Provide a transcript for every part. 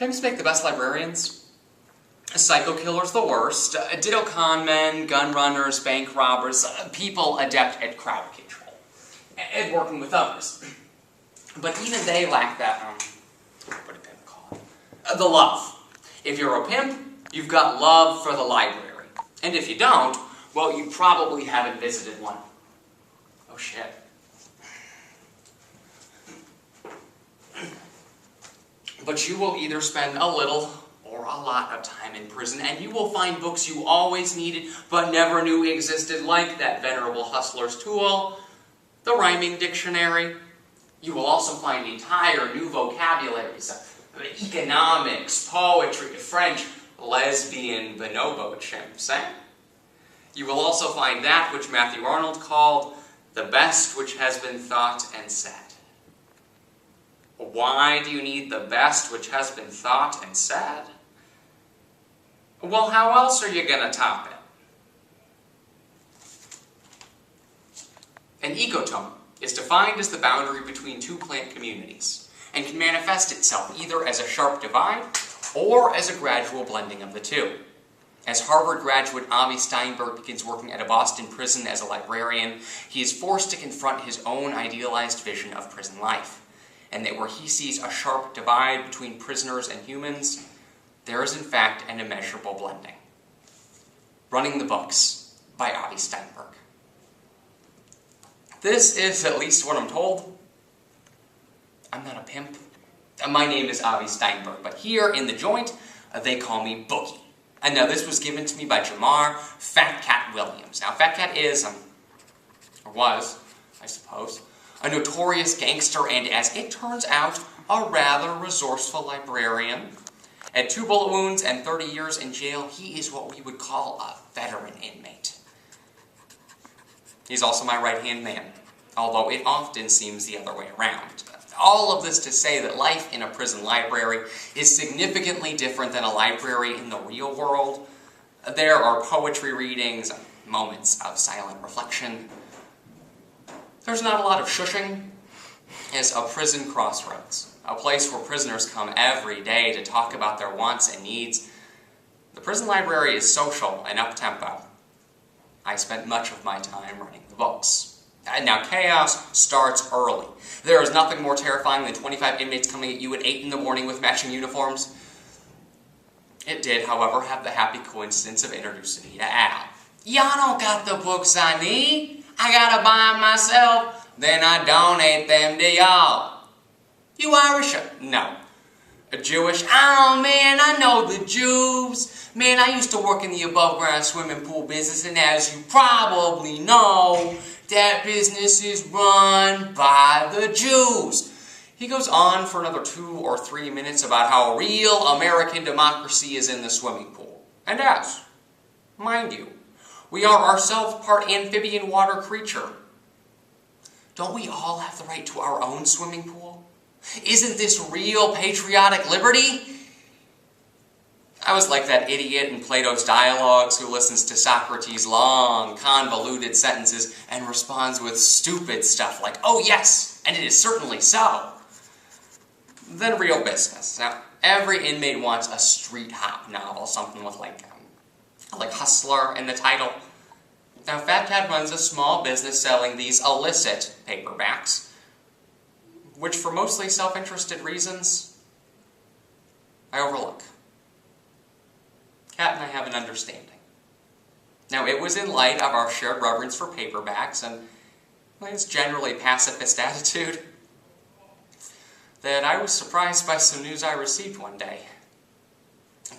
Pimps make the best librarians. Psycho killers the worst. Ditto con men, gun runners, bank robbers, people adept at crowd control. And working with others. But even they lack that, what do pimp call it? The love. If you're a pimp, you've got love for the library. And if you don't, well, you probably haven't visited one. Oh shit. But you will either spend a little or a lot of time in prison, and you will find books you always needed but never knew existed, like that venerable hustler's tool, the rhyming dictionary. You will also find entire new vocabularies, economics, poetry, French, lesbian bonobo chimps, eh? You will also find that which Matthew Arnold called the best which has been thought and said. Why do you need the best which has been thought and said? Well, how else are you going to top it? An ecotone is defined as the boundary between two plant communities, and can manifest itself either as a sharp divide or as a gradual blending of the two. As Harvard graduate Avi Steinberg begins working at a Boston prison as a librarian, he is forced to confront his own idealized vision of prison life, and that where he sees a sharp divide between prisoners and humans, there is in fact an immeasurable blending. Running the Books by Avi Steinberg. This is at least what I'm told. I'm not a pimp. My name is Avi Steinberg, but here in the joint, they call me Bookie. And now this was given to me by Jamar Fat Cat Williams. Now Fat Cat is, or was, I suppose, a notorious gangster and, as it turns out, a rather resourceful librarian. At 2 bullet wounds and 30 years in jail, he is what we would call a veteran inmate. He's also my right-hand man, although it often seems the other way around. All of this to say that life in a prison library is significantly different than a library in the real world. There are poetry readings, moments of silent reflection. There's not a lot of shushing. It's a prison crossroads, a place where prisoners come every day to talk about their wants and needs. The prison library is social and up-tempo. I spent much of my time running the books. Now, chaos starts early. There is nothing more terrifying than 25 inmates coming at you at 8 in the morning with matching uniforms. It did, however, have the happy coincidence of introducing me to Al. Y'all don't got the books I need. I gotta buy them myself. Then I donate them to y'all. You Irish? No. Jewish? Oh man, I know the Jews. Man, I used to work in the above-ground swimming pool business, and as you probably know, that business is run by the Jews. He goes on for another 2 or 3 minutes about how real American democracy is in the swimming pool. And as, mind you, we are ourselves part amphibian water creature. Don't we all have the right to our own swimming pool? Isn't this real patriotic liberty? I was like that idiot in Plato's Dialogues who listens to Socrates' long, convoluted sentences and responds with stupid stuff like, "Oh yes, and it is certainly so." Then real business. Now, every inmate wants a street hop novel, something with like Hustler in the title. Now, Fat Cat runs a small business selling these illicit paperbacks, which for mostly self-interested reasons, I overlook. Cat and I have an understanding. Now, it was in light of our shared reverence for paperbacks and his generally pacifist attitude that I was surprised by some news I received one day.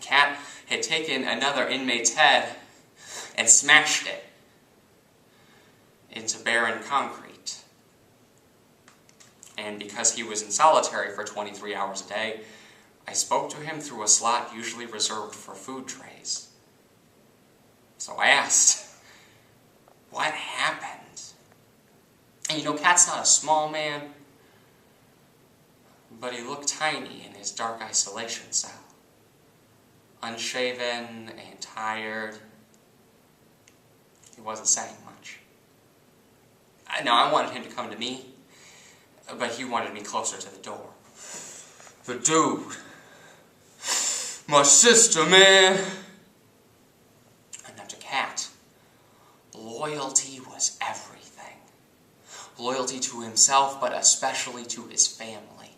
Cat had taken another inmate's head and smashed it into barren concrete. And because he was in solitary for 23 hours a day, I spoke to him through a slot usually reserved for food trays. So I asked, what happened? And you know, Cat's not a small man, but he looked tiny in his dark isolation cell. Unshaven and tired. He wasn't saying much. Now, I wanted him to come to me, but he wanted me closer to the door. The dude, My sister, man. And now to Cat, loyalty was everything. Loyalty to himself, but especially to his family.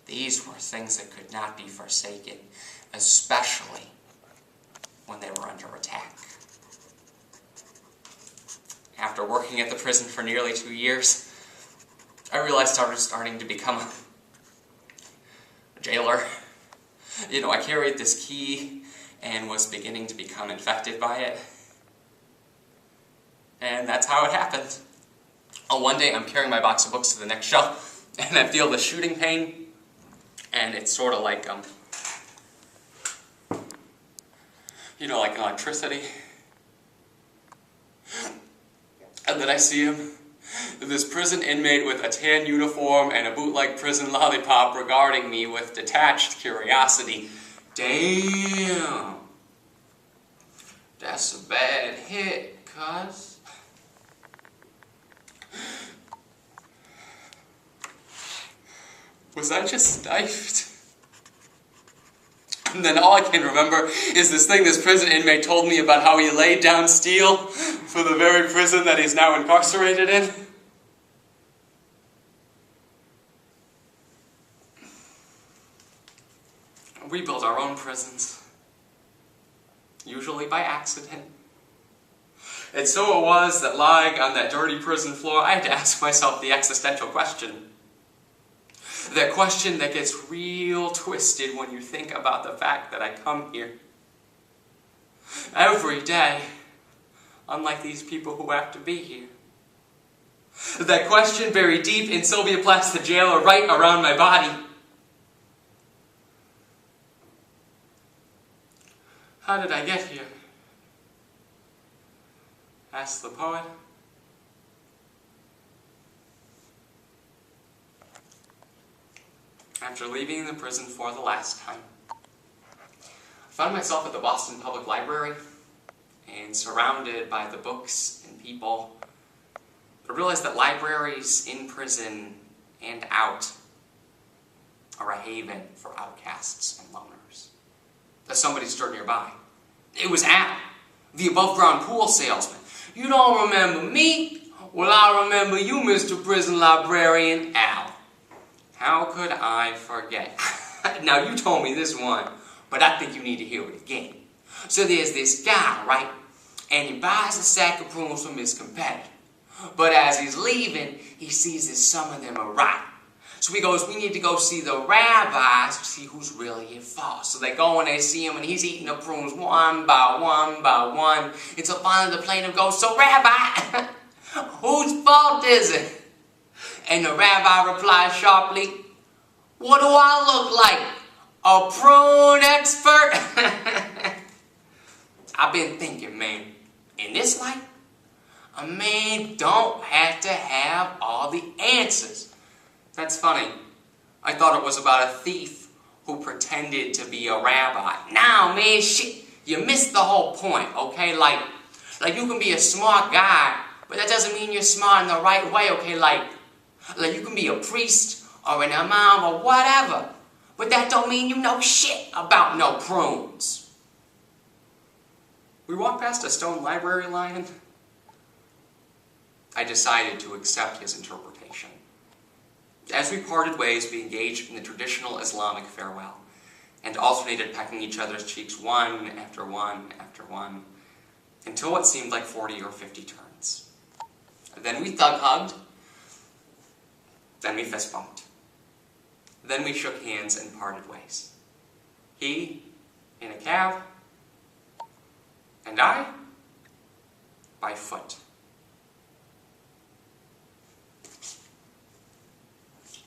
These were things that could not be forsaken, especially when they were under attack. After working at the prison for nearly 2 years, I realized I was starting to become a jailer. You know, I carried this key and was beginning to become infected by it. And that's how it happened. One day I'm carrying my box of books to the next shelf, and I feel the shooting pain, and it's sort of like, you know, like electricity. And then I see him, this prison inmate with a tan uniform and a bootleg prison lollipop regarding me with detached curiosity. Damn. That's a bad hit, cuz. Was I just knifed? And then all I can remember is this thing this prison inmate told me about how he laid down steel for the very prison that he's now incarcerated in. We built our own prisons, usually by accident. And so it was that lying on that dirty prison floor, I had to ask myself the existential question. That question that gets real twisted when you think about the fact that I come here every day, unlike these people who have to be here. That question buried deep in Sylvia Plath, the jailer, right around my body. How did I get here? Asked the poet. After leaving the prison for the last time, I found myself at the Boston Public Library and surrounded by the books and people. I realized that libraries in prison and out are a haven for outcasts and loners. That somebody stood nearby. It was Al, the above-ground pool salesman. You don't remember me? Well, I remember you, Mr. Prison Librarian Al. How could I forget? Now, you told me this one, but I think you need to hear it again. So there's this guy, right? And he buys a sack of prunes from his competitor. But as he's leaving, he sees that some of them are rotten. So he goes, we need to go see the rabbis to see who's really at fault. So they go and they see him, and he's eating the prunes one by one by one. Until finally the plaintiff goes, so Rabbi, whose fault is it? And the rabbi replies sharply, what do I look like? A prune expert? I've been thinking, man, in this life, a man don't have to have all the answers. That's funny. I thought it was about a thief who pretended to be a rabbi. Now, man, shit, you missed the whole point, okay? Like you can be a smart guy, but that doesn't mean you're smart in the right way, okay? Like you can be a priest or an imam or whatever, but that don't mean you know shit about no prunes. We walked past a stone library lion. I decided to accept his interpretation. As we parted ways, we engaged in the traditional Islamic farewell and alternated pecking each other's cheeks one after one after one, until what seemed like 40 or 50 turns. Then we thug-hugged. Then we fist-bumped. Then we shook hands and parted ways. He in a cab, and I by foot.